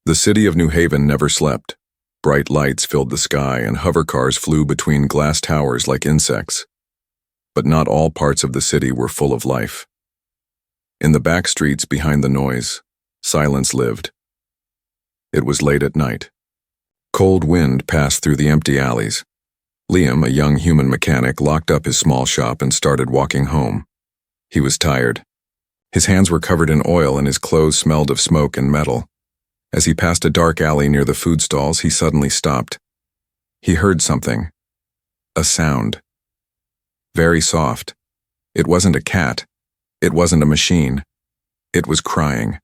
The city of New Haven never slept. Bright lights filled the sky and hovercars flew between glass towers like insects. But not all parts of the city were full of life. In the back streets behind the noise, silence lived. It was late at night. Cold wind passed through the empty alleys. Liam, a young human mechanic, locked up his small shop and started walking home. He was tired. His hands were covered in oil and his clothes smelled of smoke and metal. As he passed a dark alley near the food stalls, he suddenly stopped. He heard something. A sound. Very soft. It wasn't a cat. It wasn't a machine. It was crying.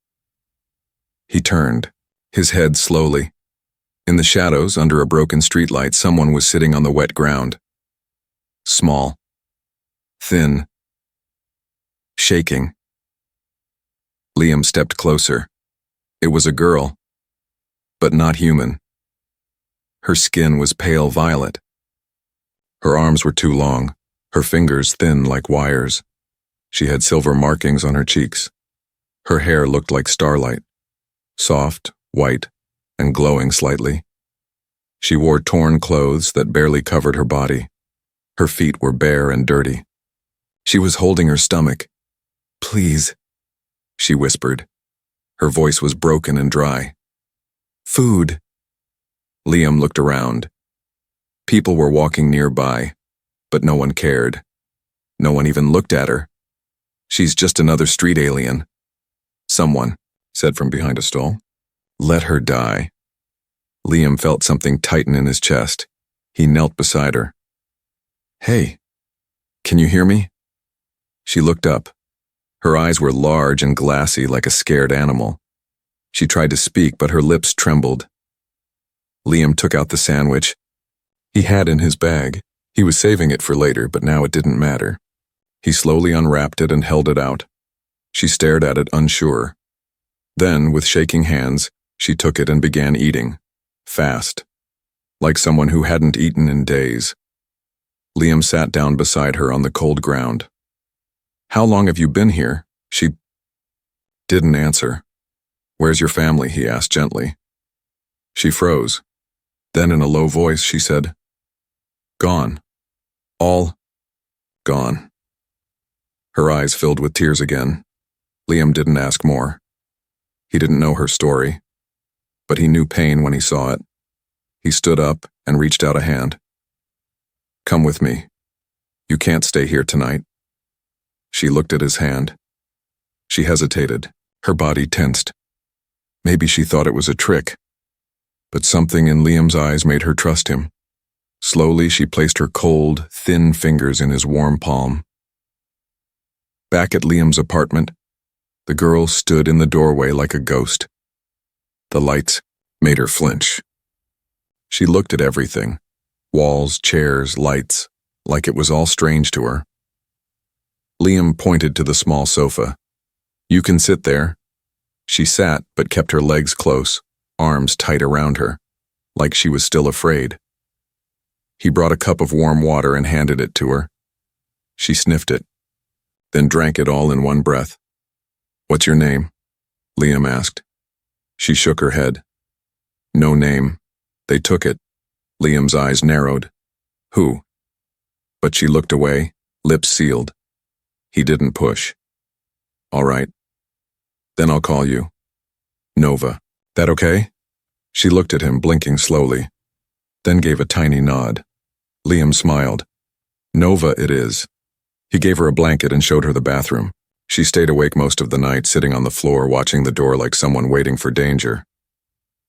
He turned, his head slowly. In the shadows, under a broken streetlight, someone was sitting on the wet ground. Small. Thin. Shaking. Liam stepped closer. It was a girl, but not human. Her skin was pale violet. Her arms were too long, her fingers thin like wires. She had silver markings on her cheeks. Her hair looked like starlight, soft, white, and glowing slightly. She wore torn clothes that barely covered her body. Her feet were bare and dirty. She was holding her stomach. "Please," she whispered. Her voice was broken and dry. "Food." Liam looked around. People were walking nearby, but no one cared. No one even looked at her. "She's just another street alien," someone said from behind a stall. "Let her die." Liam felt something tighten in his chest. He knelt beside her. "Hey, can you hear me?" She looked up. Her eyes were large and glassy like a scared animal. She tried to speak, but her lips trembled. Liam took out the sandwich he had in his bag. He was saving it for later, but now it didn't matter. He slowly unwrapped it and held it out. She stared at it, unsure. Then, with shaking hands, she took it and began eating. Fast. Like someone who hadn't eaten in days. Liam sat down beside her on the cold ground. "How long have you been here?" She didn't answer. "Where's your family?" he asked gently. She froze. Then in a low voice she said, "Gone. All gone." Her eyes filled with tears again. Liam didn't ask more. He didn't know her story, but he knew pain when he saw it. He stood up and reached out a hand. "Come with me. You can't stay here tonight." She looked at his hand. She hesitated, her body tensed. Maybe she thought it was a trick, but something in Liam's eyes made her trust him. Slowly, she placed her cold, thin fingers in his warm palm. Back at Liam's apartment, the girl stood in the doorway like a ghost. The lights made her flinch. She looked at everything, walls, chairs, lights, like it was all strange to her. Liam pointed to the small sofa. "You can sit there." She sat, but kept her legs close, arms tight around her, like she was still afraid. He brought a cup of warm water and handed it to her. She sniffed it, then drank it all in one breath. "What's your name?" Liam asked. She shook her head. "No name. They took it." Liam's eyes narrowed. "Who?" But she looked away, lips sealed. He didn't push. "All right. Then I'll call you Nova. That okay?" She looked at him, blinking slowly, then gave a tiny nod. Liam smiled. "Nova it is." He gave her a blanket and showed her the bathroom. She stayed awake most of the night, sitting on the floor, watching the door like someone waiting for danger.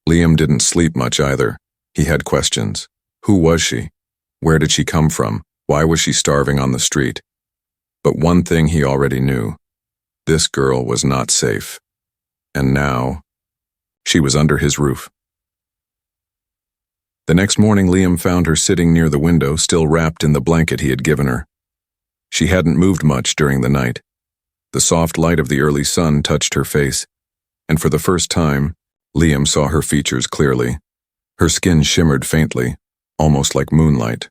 Liam didn't sleep much either. He had questions. Who was she? Where did she come from? Why was she starving on the street? But one thing he already knew. This girl was not safe. And now, she was under his roof. The next morning, Liam found her sitting near the window, still wrapped in the blanket he had given her. She hadn't moved much during the night. The soft light of the early sun touched her face, and for the first time, Liam saw her features clearly. Her skin shimmered faintly, almost like moonlight.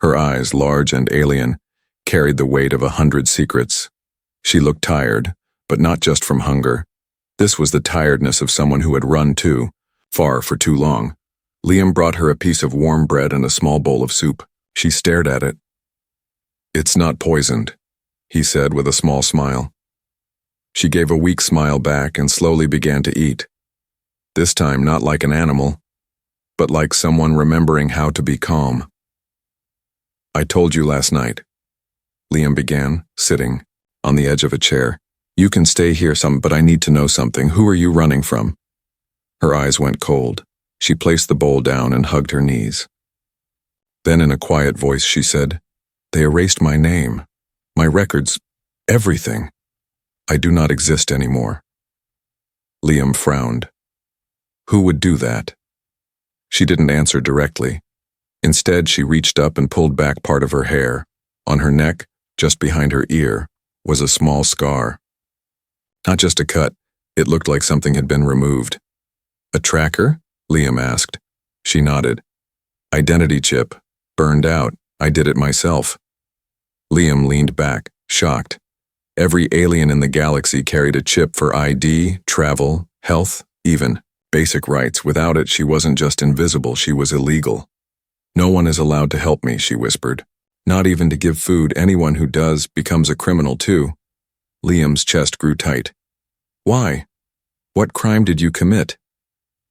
Her eyes, large and alien, carried the weight of 100 secrets. She looked tired, but not just from hunger. This was the tiredness of someone who had run too, far for too long. Liam brought her a piece of warm bread and a small bowl of soup. She stared at it. "It's not poisoned," he said with a small smile. She gave a weak smile back and slowly began to eat. This time not like an animal, but like someone remembering how to be calm. "I told you last night," Liam began, sitting on the edge of a chair. "You can stay here but I need to know something. Who are you running from?" Her eyes went cold. She placed the bowl down and hugged her knees. Then in a quiet voice she said, "They erased my name, my records, everything. I do not exist anymore." Liam frowned. Who would do that? She didn't answer directly. Instead, she reached up and pulled back part of her hair. On her neck, just behind her ear, was a small scar. Not just a cut, it looked like something had been removed. "A tracker?" Liam asked. She nodded. "Identity chip. Burned out. I did it myself." Liam leaned back, shocked. Every alien in the galaxy carried a chip for ID, travel, health, even basic rights. Without it, she wasn't just invisible, she was illegal. "No one is allowed to help me," she whispered. "Not even to give food. Anyone who does becomes a criminal too." Liam's chest grew tight. "Why? What crime did you commit?"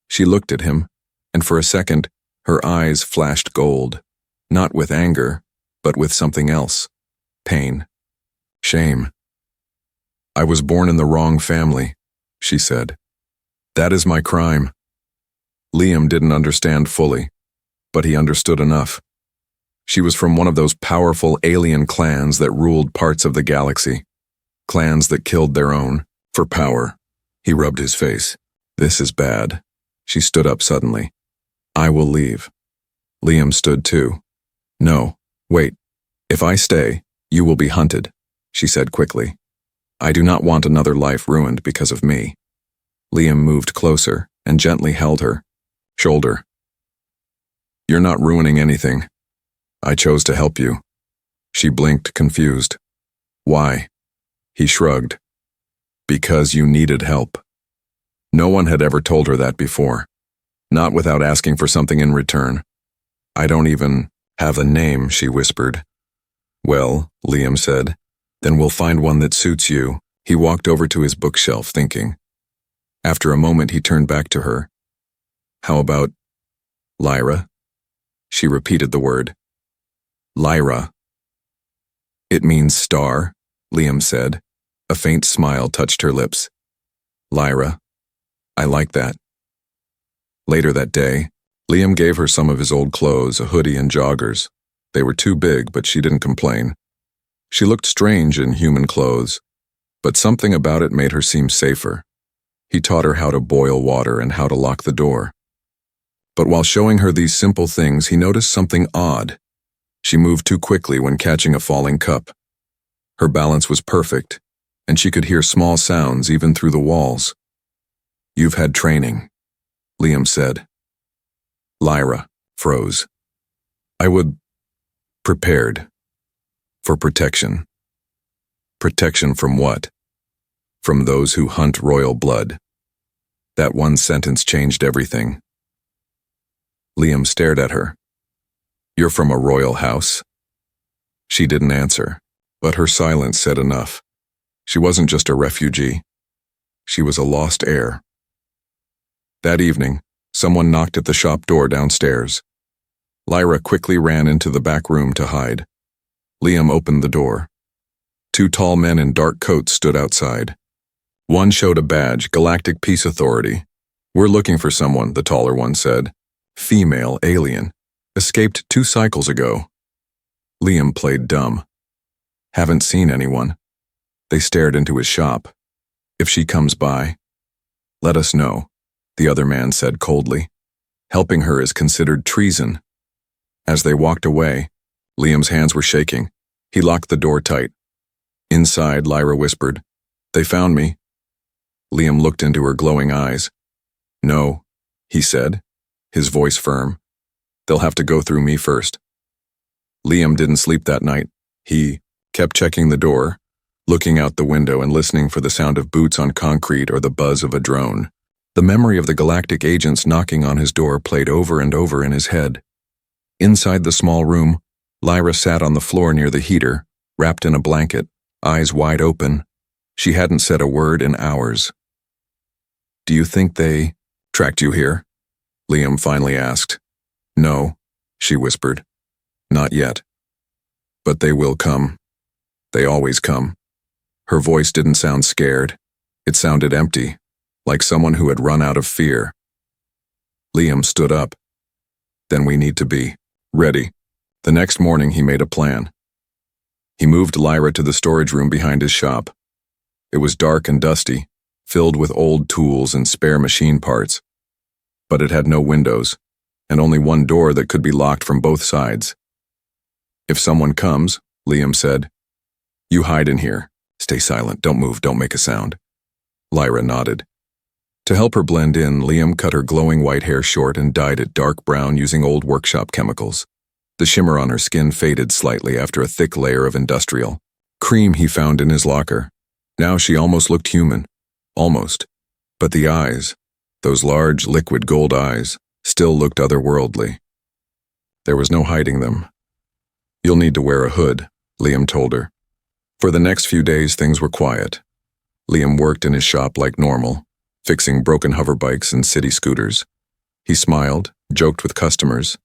She looked at him, and for a second, her eyes flashed gold. Not with anger, but with something else. Pain. Shame. "I was born in the wrong family," she said. "That is my crime." Liam didn't understand fully, but he understood enough. She was from one of those powerful alien clans that ruled parts of the galaxy. Clans that killed their own, for power. He rubbed his face. "This is bad." She stood up suddenly. "I will leave." Liam stood too. "No, wait. If I stay, you will be hunted," she said quickly. "I do not want another life ruined because of me." Liam moved closer and gently held her shoulder. "You're not ruining anything. I chose to help you." She blinked, confused. "Why?" He shrugged. "Because you needed help." No one had ever told her that before. Not without asking for something in return. "I don't even have a name," she whispered. "Well," Liam said, "then we'll find one that suits you." He walked over to his bookshelf, thinking. After a moment, he turned back to her. "How about Lyra?" She repeated the word. "Lyra." "It means star," Liam said. A faint smile touched her lips. "Lyra. I like that." Later that day, Liam gave her some of his old clothes, a hoodie and joggers. They were too big, but she didn't complain. She looked strange in human clothes, but something about it made her seem safer. He taught her how to boil water and how to lock the door. But while showing her these simple things, he noticed something odd. She moved too quickly when catching a falling cup. Her balance was perfect, and she could hear small sounds even through the walls. "You've had training," Liam said. Lyra froze. "I would prepared for protection." Protection from what? From those who hunt royal blood. That one sentence changed everything. Liam stared at her. "You're from a royal house?" She didn't answer, but her silence said enough. She wasn't just a refugee. She was a lost heir. That evening, someone knocked at the shop door downstairs. Lyra quickly ran into the back room to hide. Liam opened the door. Two tall men in dark coats stood outside. One showed a badge, Galactic Peace Authority. "We're looking for someone," the taller one said. "Female alien. Escaped 2 cycles ago." Liam played dumb. "Haven't seen anyone." They stared into his shop. "If she comes by, let us know," the other man said coldly. "Helping her is considered treason." As they walked away, Liam's hands were shaking. He locked the door tight. Inside, Lyra whispered, "They found me." Liam looked into her glowing eyes. "No," he said, his voice firm. "They'll have to go through me first." Liam didn't sleep that night. He kept checking the door, looking out the window and listening for the sound of boots on concrete or the buzz of a drone. The memory of the galactic agents knocking on his door played over and over in his head. Inside the small room, Lyra sat on the floor near the heater, wrapped in a blanket, eyes wide open. She hadn't said a word in hours. "Do you think they tracked you here?" Liam finally asked. "No," she whispered. "Not yet. But they will come. They always come." Her voice didn't sound scared. It sounded empty, like someone who had run out of fear. Liam stood up. "Then we need to be ready." The next morning he made a plan. He moved Lyra to the storage room behind his shop. It was dark and dusty, filled with old tools and spare machine parts. But it had no windows, and only one door that could be locked from both sides. "If someone comes," Liam said, "you hide in here. Stay silent, don't move, don't make a sound." Lyra nodded. To help her blend in, Liam cut her glowing white hair short and dyed it dark brown using old workshop chemicals. The shimmer on her skin faded slightly after a thick layer of industrial cream he found in his locker. Now she almost looked human. Almost. But the eyes, those large, liquid gold eyes, still looked otherworldly. There was no hiding them. "You'll need to wear a hood," Liam told her. For the next few days, things were quiet. Liam worked in his shop like normal, fixing broken hoverbikes and city scooters. He smiled, joked with customers,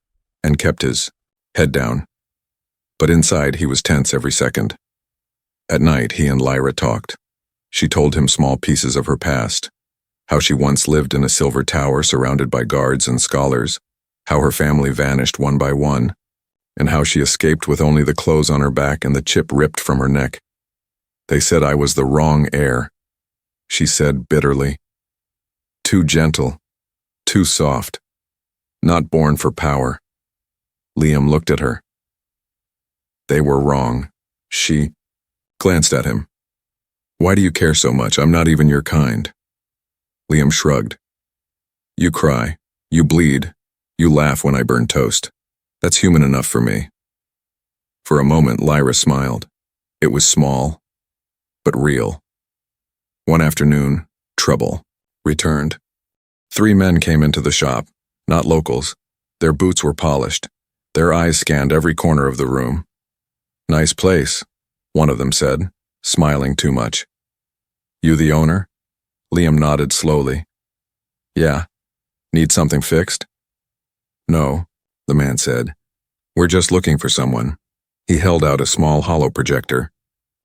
and kept his head down. But inside, he was tense every second. At night, he and Lyra talked. She told him small pieces of her past, how she once lived in a silver tower surrounded by guards and scholars, how her family vanished one by one, and how she escaped with only the clothes on her back and the chip ripped from her neck. "They said I was the wrong heir," she said bitterly. "Too gentle, too soft, not born for power." Liam looked at her. "They were wrong." She glanced at him. "Why do you care so much? I'm not even your kind." Liam shrugged. "You cry, you bleed, you laugh when I burn toast. That's human enough for me." For a moment, Lyra smiled. It was small, but real. One afternoon, trouble returned. 3 men came into the shop, not locals. Their boots were polished. Their eyes scanned every corner of the room. "Nice place," one of them said, smiling too much. "You the owner?" Liam nodded slowly. "Yeah. Need something fixed?" "No," the man said. "We're just looking for someone." He held out a small hollow projector.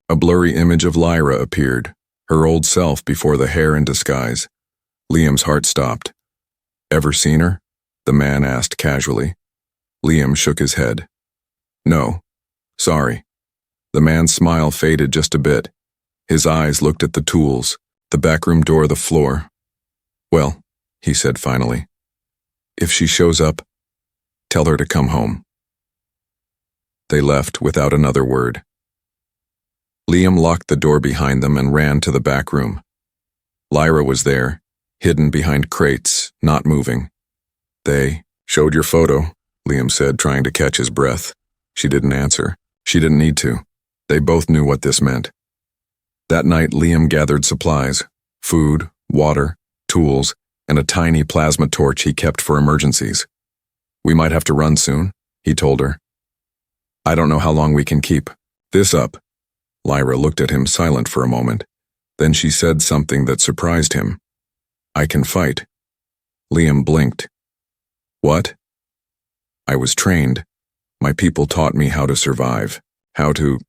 A blurry image of Lyra appeared, her old self before the hair in disguise. Liam's heart stopped. "Ever seen her?" the man asked casually. Liam shook his head. "No. Sorry." The man's smile faded just a bit. His eyes looked at the tools, the backroom door, the floor. "Well," he said finally, "if she shows up, tell her to come home." They left without another word. Liam locked the door behind them and ran to the back room. Lyra was there, hidden behind crates, not moving. "They showed your photo," Liam said, trying to catch his breath. She didn't answer. She didn't need to. They both knew what this meant. That night, Liam gathered supplies, food, water, tools, and a tiny plasma torch he kept for emergencies. "We might have to run soon," he told her. "I don't know how long we can keep this up." Lyra looked at him, silent for a moment. Then she said something that surprised him. "I can fight." Liam blinked. "What?" "I was trained. My people taught me how to survive, how to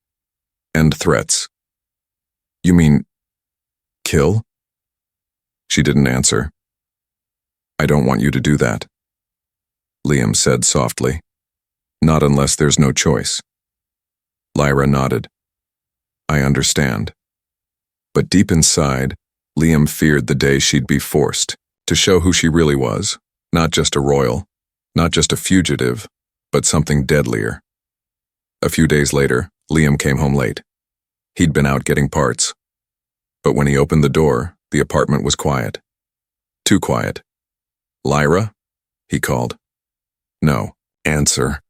end threats." "You mean kill?" She didn't answer. "I don't want you to do that," Liam said softly. "Not unless there's no choice." Lyra nodded. "I understand." But deep inside, Liam feared the day she'd be forced to show who she really was, not just a royal, not just a fugitive, but something deadlier. A few days later, Liam came home late. He'd been out getting parts. But when he opened the door, the apartment was quiet. Too quiet. "Lyra?" he called. "No. Answer."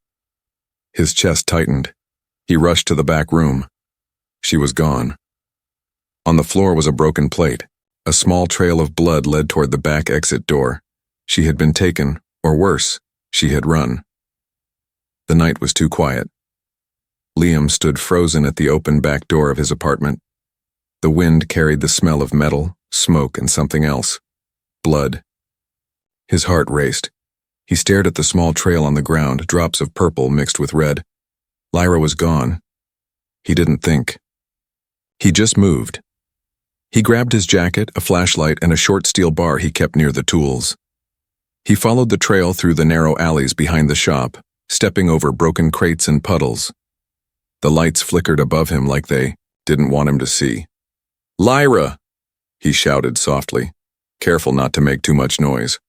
His chest tightened. He rushed to the back room. She was gone. On the floor was a broken plate, A small trail of blood led toward the back exit door. She had been taken, or worse, she had run. The night was too quiet. Liam stood frozen at the open back door of his apartment. The wind carried the smell of metal, smoke, and something else. Blood. His heart raced. He stared at the small trail on the ground, drops of purple mixed with red. Lyra was gone. He didn't think. He just moved. He grabbed his jacket, a flashlight, and a short steel bar he kept near the tools. He followed the trail through the narrow alleys behind the shop, stepping over broken crates and puddles. The lights flickered above him like they didn't want him to see. "Lyra!" he shouted softly, careful not to make too much noise.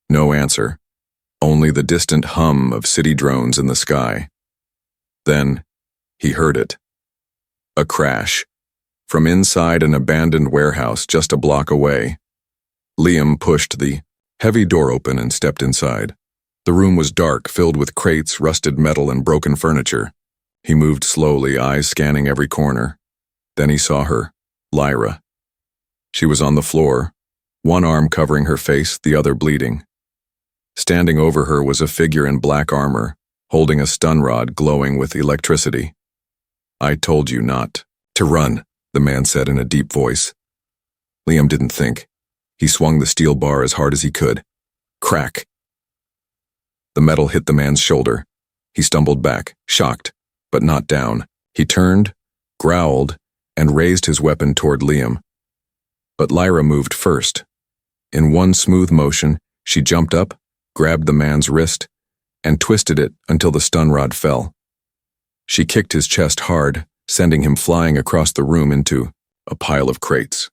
No answer, only the distant hum of city drones in the sky. Then, he heard it. A crash. From inside an abandoned warehouse just a block away. Liam pushed the heavy door open and stepped inside. The room was dark, filled with crates, rusted metal, and broken furniture. He moved slowly, eyes scanning every corner. Then he saw her, Lyra. She was on the floor, one arm covering her face, the other bleeding. Standing over her was a figure in black armor, holding a stun rod glowing with electricity. "I told you not to run," the man said in a deep voice. Liam didn't think. He swung the steel bar as hard as he could. Crack. The metal hit the man's shoulder. He stumbled back, shocked, but not down. He turned, growled, and raised his weapon toward Liam. But Lyra moved first. In one smooth motion, she jumped up, grabbed the man's wrist, and twisted it until the stun rod fell. She kicked his chest hard, sending him flying across the room into a pile of crates.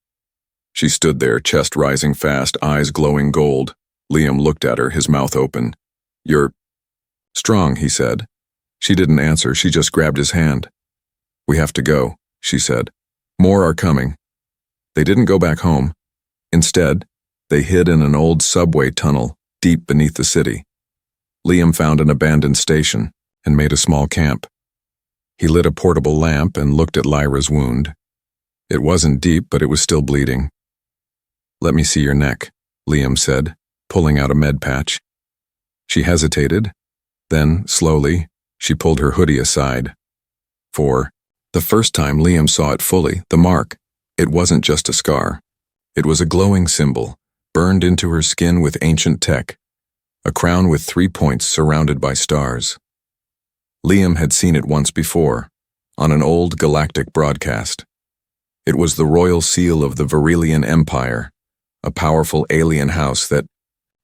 She stood there, chest rising fast, eyes glowing gold. Liam looked at her, his mouth open. "You're strong," he said. She didn't answer, she just grabbed his hand. "We have to go," she said. "More are coming." They didn't go back home. Instead, they hid in an old subway tunnel deep beneath the city. Liam found an abandoned station and made a small camp. He lit a portable lamp and looked at Lyra's wound. It wasn't deep, but it was still bleeding. "Let me see your neck," Liam said, pulling out a med patch. She hesitated. Then, slowly, she pulled her hoodie aside. For the first time Liam saw it fully, the mark. It wasn't just a scar. It was a glowing symbol, burned into her skin with ancient tech. A crown with 3 points surrounded by stars. Liam had seen it once before, on an old galactic broadcast. It was the royal seal of the Virelian Empire, a powerful alien house that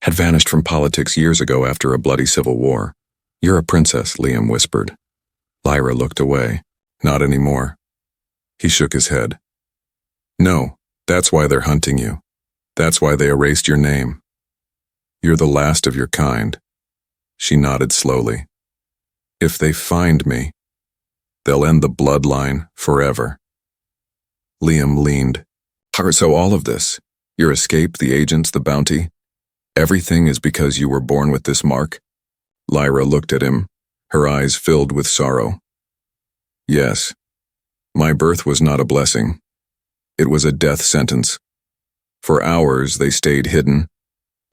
had vanished from politics years ago after a bloody civil war. "You're a princess," Liam whispered. Lyra looked away. "Not anymore." He shook his head. "No, that's why they're hunting you. That's why they erased your name. You're the last of your kind." She nodded slowly. "If they find me, they'll end the bloodline forever." Liam leaned. "So all of this, your escape, the agents, the bounty, everything is because you were born with this mark?" Lyra looked at him, her eyes filled with sorrow. "Yes. My birth was not a blessing. It was a death sentence. For hours they stayed hidden.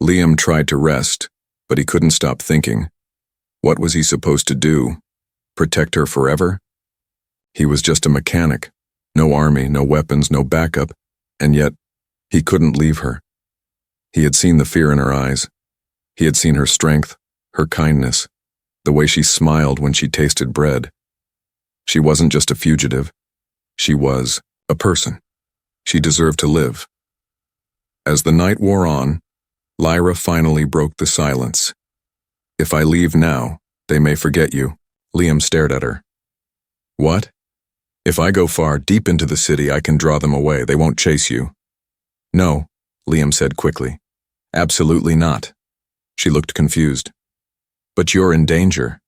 Liam tried to rest, but he couldn't stop thinking. What was he supposed to do? Protect her forever? He was just a mechanic. No army, no weapons, no backup, and yet he couldn't leave her. He had seen the fear in her eyes. He had seen her strength, her kindness, the way she smiled when she tasted bread. She wasn't just a fugitive. She was a person. She deserved to live. As the night wore on, Lyra finally broke the silence. "If I leave now, they may forget you." Liam stared at her. "What?" "If I go far, deep into the city, I can draw them away. They won't chase you." "No," Liam said quickly. "Absolutely not." She looked confused. "But you're in danger."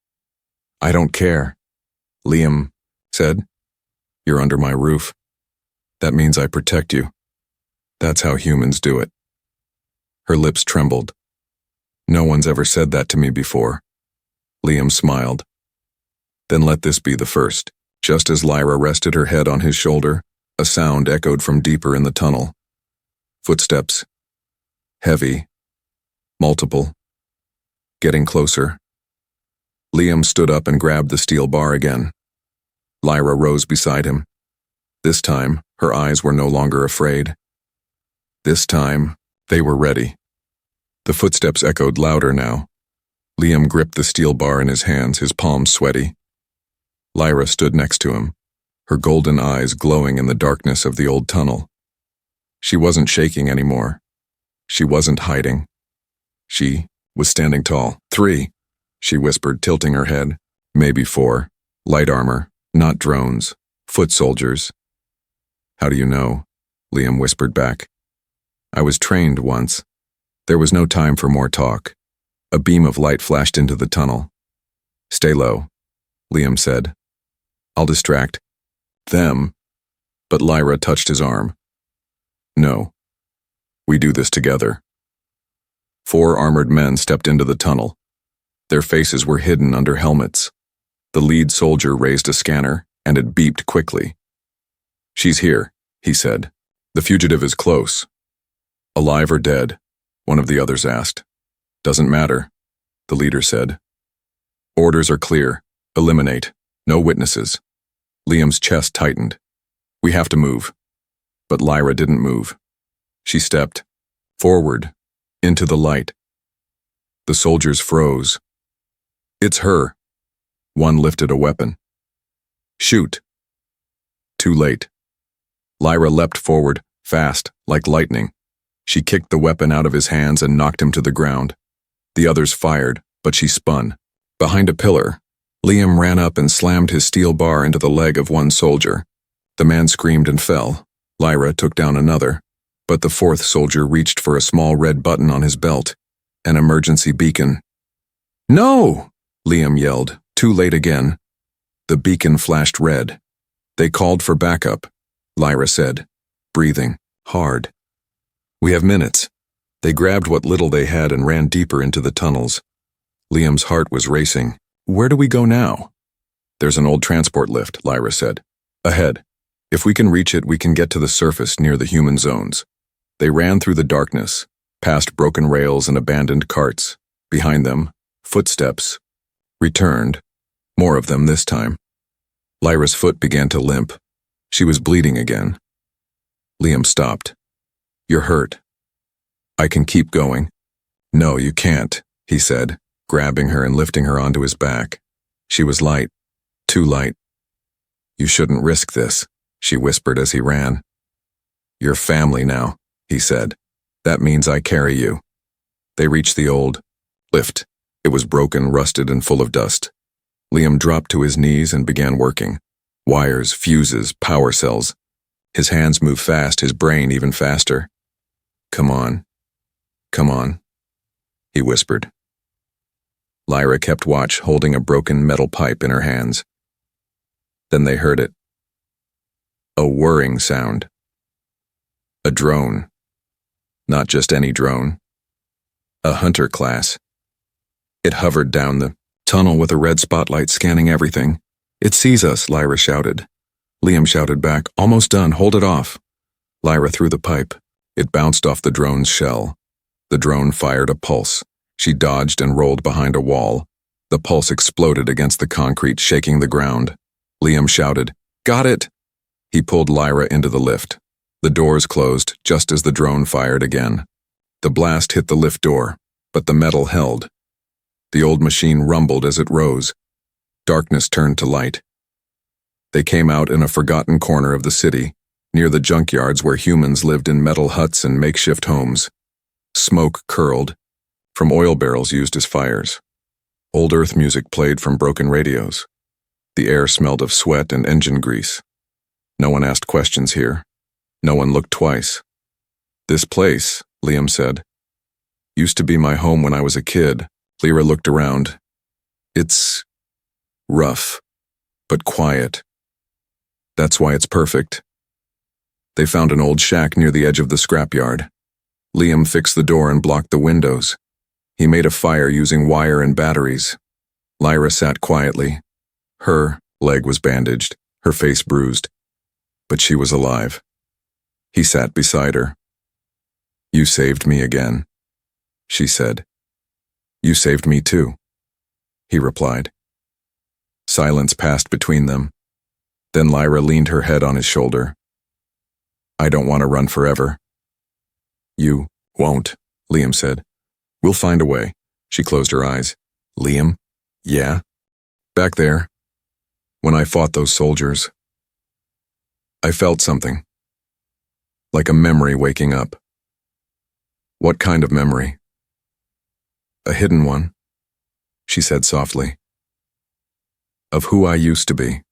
"I don't care," Liam said. "You're under my roof. That means I protect you. That's how humans do it." Her lips trembled. "No one's ever said that to me before." Liam smiled. "Then let this be the first." Just as Lyra rested her head on his shoulder, a sound echoed from deeper in the tunnel. Footsteps. Heavy. Multiple. Getting closer. Liam stood up and grabbed the steel bar again. Lyra rose beside him. This time, her eyes were no longer afraid. This time, they were ready. The footsteps echoed louder now. Liam gripped the steel bar in his hands, his palms sweaty. Lyra stood next to him, her golden eyes glowing in the darkness of the old tunnel. She wasn't shaking anymore. She wasn't hiding. She was standing tall. 3, she whispered, tilting her head. Maybe 4. Light armor, not drones. Foot soldiers. How do you know? Liam whispered back. I was trained once. There was no time for more talk. A beam of light flashed into the tunnel. Stay low, Liam said. I'll distract them. But Lyra touched his arm. No. We do this together. 4 armored men stepped into the tunnel. Their faces were hidden under helmets. The lead soldier raised a scanner, and it beeped quickly. She's here, he said. The fugitive is close. Alive or dead? One of the others asked. Doesn't matter, the leader said. Orders are clear. Eliminate. No witnesses. Liam's chest tightened. We have to move. But Lyra didn't move. She stepped forward, into the light. The soldiers froze. It's her. One lifted a weapon. Shoot. Too late. Lyra leapt forward, fast, like lightning. She kicked the weapon out of his hands and knocked him to the ground. The others fired, but she spun. Behind a pillar, Liam ran up and slammed his steel bar into the leg of one soldier. The man screamed and fell. Lyra took down another, but the 4th soldier reached for a small red button on his belt, an emergency beacon. No! Liam yelled, too late again. The beacon flashed red. They called for backup, Lyra said, breathing hard. We have minutes. They grabbed what little they had and ran deeper into the tunnels. Liam's heart was racing. Where do we go now? There's an old transport lift, Lyra said. Ahead. If we can reach it, we can get to the surface near the human zones. They ran through the darkness, past broken rails and abandoned carts. Behind them, footsteps. Returned. More of them this time. Lyra's foot began to limp. She was bleeding again. Liam stopped. You're hurt. I can keep going. No, you can't, he said, grabbing her and lifting her onto his back. She was light. Too light. You shouldn't risk this, she whispered as he ran. You're family now, he said. That means I carry you. They reached the old lift. It was broken, rusted, and full of dust. Liam dropped to his knees and began working. Wires, fuses, power cells. His hands moved fast, his brain even faster. Come on. Come on, he whispered. Lyra kept watch, holding a broken metal pipe in her hands. Then they heard it. A whirring sound. A drone. Not just any drone. A hunter class. It hovered down the tunnel with a red spotlight scanning everything. It sees us, Lyra shouted. Liam shouted back, almost done, hold it off. Lyra threw the pipe. It bounced off the drone's shell. The drone fired a pulse. She dodged and rolled behind a wall. The pulse exploded against the concrete, shaking the ground. Liam shouted, got it! He pulled Lyra into the lift. The doors closed just as the drone fired again. The blast hit the lift door, but the metal held. The old machine rumbled as it rose. Darkness turned to light. They came out in a forgotten corner of the city, near the junkyards where humans lived in metal huts and makeshift homes. Smoke curled from oil barrels used as fires. Old Earth music played from broken radios. The air smelled of sweat and engine grease. No one asked questions here. No one looked twice. This place, Liam said, used to be my home when I was a kid. Lyra looked around. It's rough, but quiet. That's why it's perfect. They found an old shack near the edge of the scrapyard. Liam fixed the door and blocked the windows. He made a fire using wire and batteries. Lyra sat quietly. Her leg was bandaged, her face bruised, but she was alive. He sat beside her. You saved me again, she said. You saved me too, he replied. Silence passed between them. Then Lyra leaned her head on his shoulder. I don't want to run forever. You won't, Liam said. We'll find a way. She closed her eyes. Liam? Yeah? Back there, when I fought those soldiers, I felt something. Like a memory waking up. What kind of memory? A hidden one, she said softly. Of who I used to be,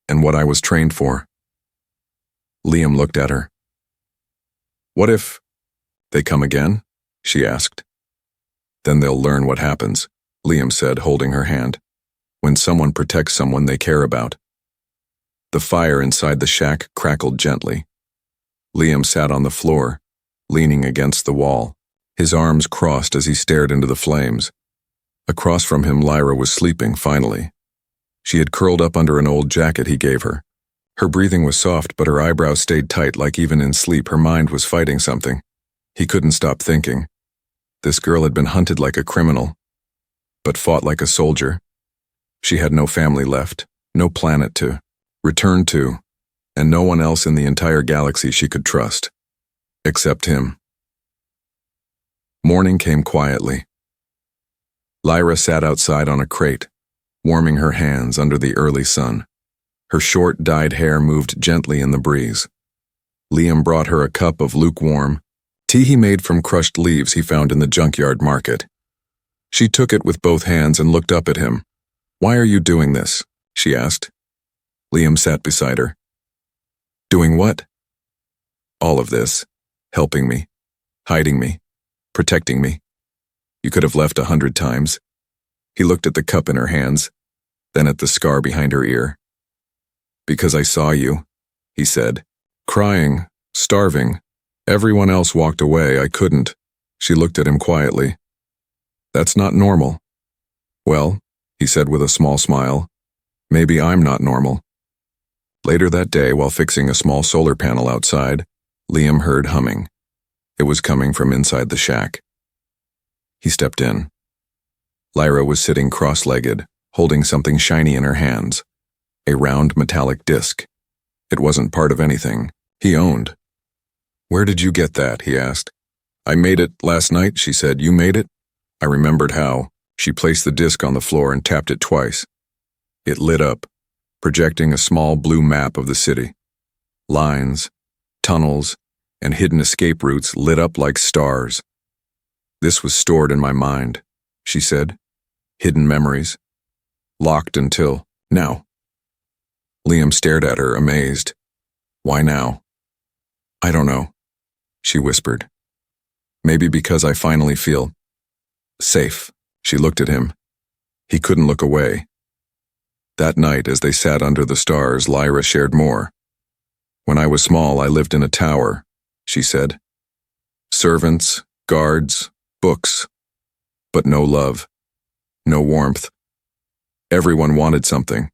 and what I was trained for. Liam looked at her. What if they come again? She asked. Then they'll learn what happens, Liam said, holding her hand, when someone protects someone they care about. The fire inside the shack crackled gently. Liam sat on the floor, leaning against the wall, his arms crossed as he stared into the flames. Across from him, Lyra was sleeping, finally. She had curled up under an old jacket he gave her. Her breathing was soft, but her eyebrows stayed tight, like even in sleep her mind was fighting something. He couldn't stop thinking. This girl had been hunted like a criminal, but fought like a soldier. She had no family left, no planet to return to, and no one else in the entire galaxy she could trust. Except him. Morning came quietly. Lyra sat outside on a crate, warming her hands under the early sun. Her short, dyed hair moved gently in the breeze. Liam brought her a cup of lukewarm tea he made from crushed leaves he found in the junkyard market. She took it with both hands and looked up at him. Why are you doing this? She asked. Liam sat beside her. Doing what? All of this. Helping me. Hiding me. Protecting me. You could have left 100 times. He looked at the cup in her hands, then at the scar behind her ear. Because I saw you, he said. Crying, starving. Everyone else walked away, I couldn't. She looked at him quietly. That's not normal. Well, he said with a small smile, maybe I'm not normal. Later that day, while fixing a small solar panel outside, Liam heard humming. It was coming from inside the shack. He stepped in. Lyra was sitting cross-legged, holding something shiny in her hands, a round metallic disc. It wasn't part of anything he owned. Where did you get that? He asked. I made it last night, she said. You made it? I remembered how. She placed the disc on the floor and tapped it twice. It lit up, projecting a small blue map of the city. Lines, tunnels, and hidden escape routes lit up like stars. This was stored in my mind, she said. Hidden memories. Locked until now. Liam stared at her, amazed. Why now? I don't know, she whispered. Maybe because I finally feel safe. She looked at him. He couldn't look away. That night, as they sat under the stars, Lyra shared more. When I was small, I lived in a tower, she said. Servants, guards, books, but no love, no warmth. Everyone wanted something.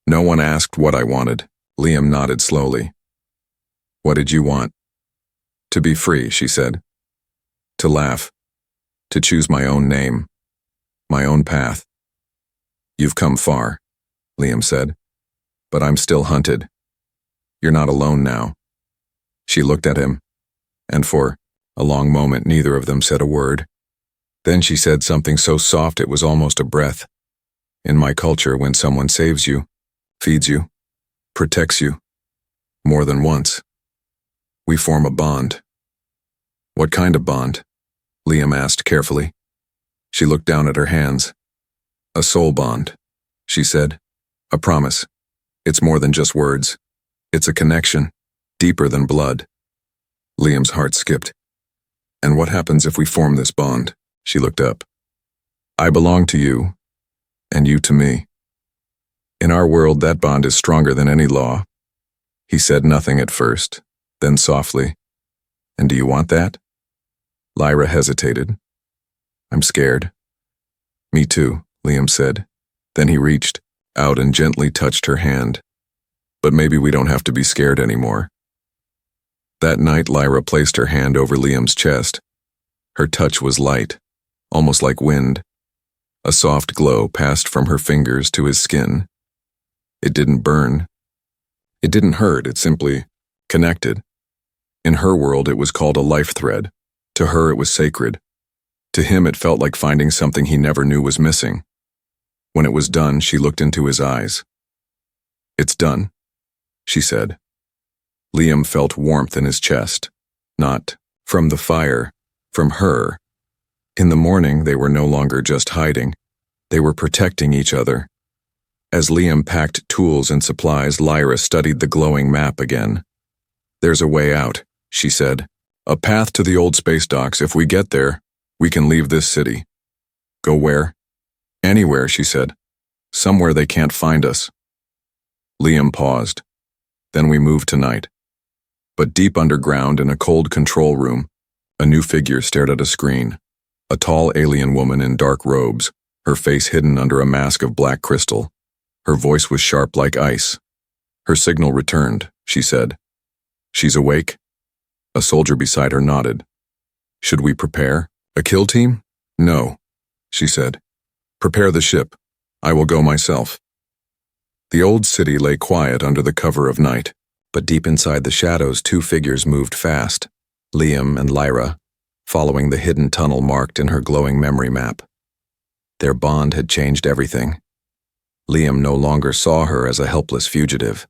No one asked what I wanted. Liam nodded slowly. What did you want? To be free, she said. To laugh. To choose my own name. My own path. You've come far, Liam said. But I'm still hunted. You're not alone now. She looked at him, and for a long moment neither of them said a word. Then she said something so soft it was almost a breath. In my culture, when someone saves you, feeds you, protects you, more than once, we form a bond. What kind of bond? Liam asked carefully. She looked down at her hands. A soul bond, she said. A promise. It's more than just words. It's a connection, deeper than blood. Liam's heart skipped. And what happens if we form this bond? She looked up. I belong to you, and you to me. In our world, that bond is stronger than any law. He said nothing at first, then softly. And do you want that? Lyra hesitated. I'm scared. Me too, Liam said. Then he reached out and gently touched her hand. But maybe we don't have to be scared anymore. That night, Lyra placed her hand over Liam's chest. Her touch was light, almost like wind. A soft glow passed from her fingers to his skin. It didn't burn. It didn't hurt, it simply connected. In her world, it was called a life thread. To her, it was sacred. To him, it felt like finding something he never knew was missing. When it was done, she looked into his eyes. "It's done," she said. Liam felt warmth in his chest. Not from the fire, from her. In the morning, they were no longer just hiding. They were protecting each other. As Liam packed tools and supplies, Lyra studied the glowing map again. "There's a way out," she said. "A path to the old space docks. If we get there, we can leave this city." "Go where?" "Anywhere," she said. "Somewhere they can't find us." Liam paused. "Then we move tonight." But deep underground in a cold control room, a new figure stared at a screen. A tall alien woman in dark robes, her face hidden under a mask of black crystal. Her voice was sharp like ice. "Her signal returned," she said. "She's awake?" A soldier beside her nodded. "Should we prepare? A kill team?" "No," she said. "Prepare the ship. I will go myself." The old city lay quiet under the cover of night, but deep inside the shadows, two figures moved fast, Liam and Lyra, following the hidden tunnel marked in her glowing memory map. Their bond had changed everything. Liam no longer saw her as a helpless fugitive,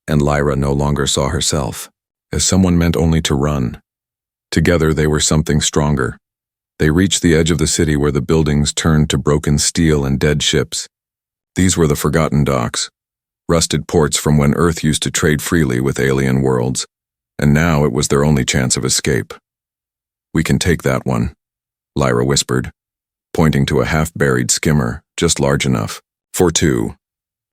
and Lyra no longer saw herself as someone meant only to run. Together they were something stronger. They reached the edge of the city where the buildings turned to broken steel and dead ships. These were the forgotten docks, rusted ports from when Earth used to trade freely with alien worlds, and now it was their only chance of escape. "We can take that one," Lyra whispered, pointing to a half-buried skimmer, just large enough for two.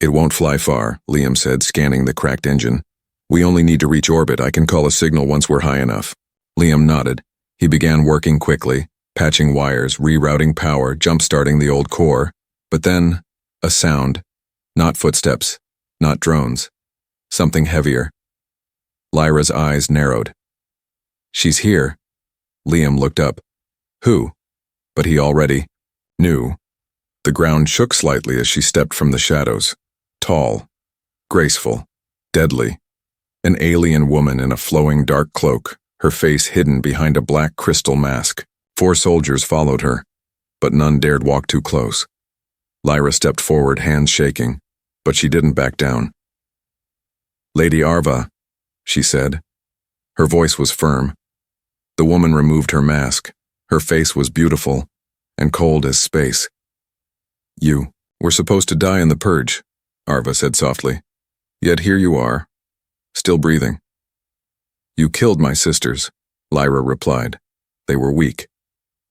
"It won't fly far," Liam said, scanning the cracked engine. "We only need to reach orbit. I can call a signal once we're high enough." Liam nodded. He began working quickly, patching wires, rerouting power, jump-starting the old core. But then, a sound. Not footsteps, not drones. Something heavier. Lyra's eyes narrowed. "She's here." Liam looked up. Who? But he already knew. The ground shook slightly as she stepped from the shadows. Tall, graceful, deadly. An alien woman in a flowing dark cloak, her face hidden behind a black crystal mask. 4 soldiers followed her, but none dared walk too close. Lyra stepped forward, hands shaking, but she didn't back down. "Lady Arva," she said. Her voice was firm. The woman removed her mask. Her face was beautiful and cold as space. "You were supposed to die in the purge," Arva said softly. "Yet here you are, still breathing." "You killed my sisters," Lyra replied. "They were weak.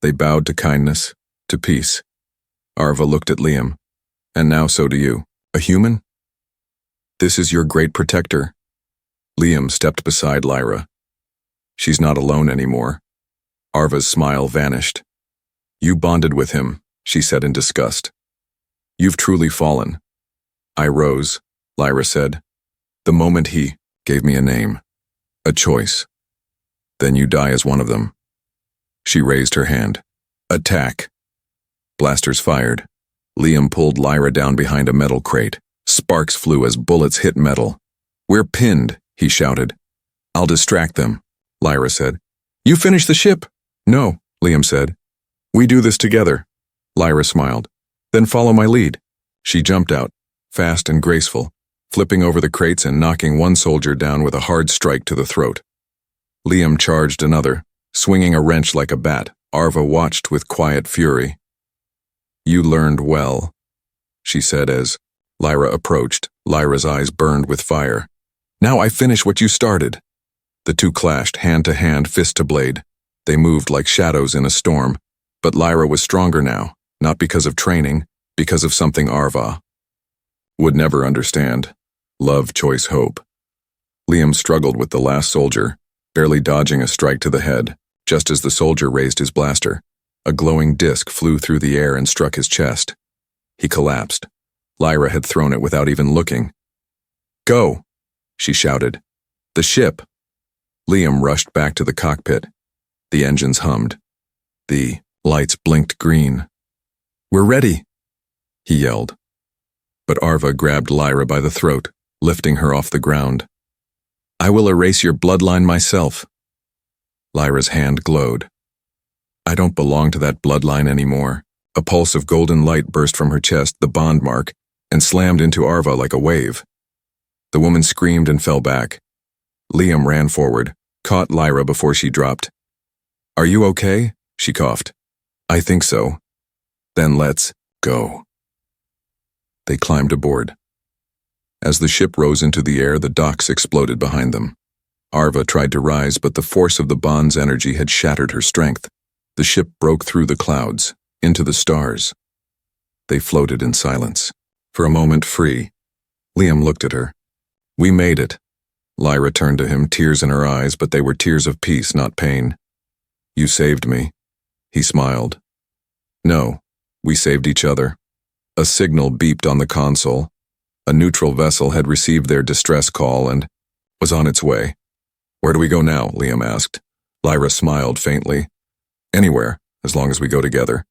They bowed to kindness, to peace." Arva looked at Liam. "And now so do you. A human? This is your great protector." Liam stepped beside Lyra. "She's not alone anymore." Arva's smile vanished. "You bonded with him," she said in disgust. "You've truly fallen." "I rose," Lyra said. "The moment he gave me a name, a choice. Then you die as one of them." She raised her hand. "Attack." Blasters fired. Liam pulled Lyra down behind a metal crate. Sparks flew as bullets hit metal. "We're pinned," he shouted. "I'll distract them," Lyra said. "You finish the ship." "No," Liam said. "We do this together." Lyra smiled. "Then follow my lead." She jumped out, fast and graceful, flipping over the crates and knocking one soldier down with a hard strike to the throat. Liam charged another, swinging a wrench like a bat. Arva watched with quiet fury. "You learned well," she said as Lyra approached. Lyra's eyes burned with fire. "Now I finish what you started." The two clashed, hand to hand, fist to blade. They moved like shadows in a storm, but Lyra was stronger now, not because of training, because of something Arva would never understand. Love, choice, hope. Liam struggled with the last soldier, barely dodging a strike to the head, just as the soldier raised his blaster. A glowing disc flew through the air and struck his chest. He collapsed. Lyra had thrown it without even looking. "Go!" she shouted. "The ship!" Liam rushed back to the cockpit. The engines hummed. The lights blinked green. "We're ready," he yelled. But Arva grabbed Lyra by the throat, lifting her off the ground. "I will erase your bloodline myself." Lyra's hand glowed. "I don't belong to that bloodline anymore." A pulse of golden light burst from her chest, the bond mark, and slammed into Arva like a wave. The woman screamed and fell back. Liam ran forward, caught Lyra before she dropped. "Are you okay?" she coughed. "I think so." "Then let's go." They climbed aboard. As the ship rose into the air, the docks exploded behind them. Arva tried to rise, but the force of the bond's energy had shattered her strength. The ship broke through the clouds, into the stars. They floated in silence. For a moment free, Liam looked at her. "We made it." Lyra turned to him, tears in her eyes, but they were tears of peace, not pain. "You saved me." He smiled. "No, we saved each other." A signal beeped on the console. A neutral vessel had received their distress call and was on its way. "Where do we go now?" Liam asked. Lyra smiled faintly. "Anywhere, as long as we go together."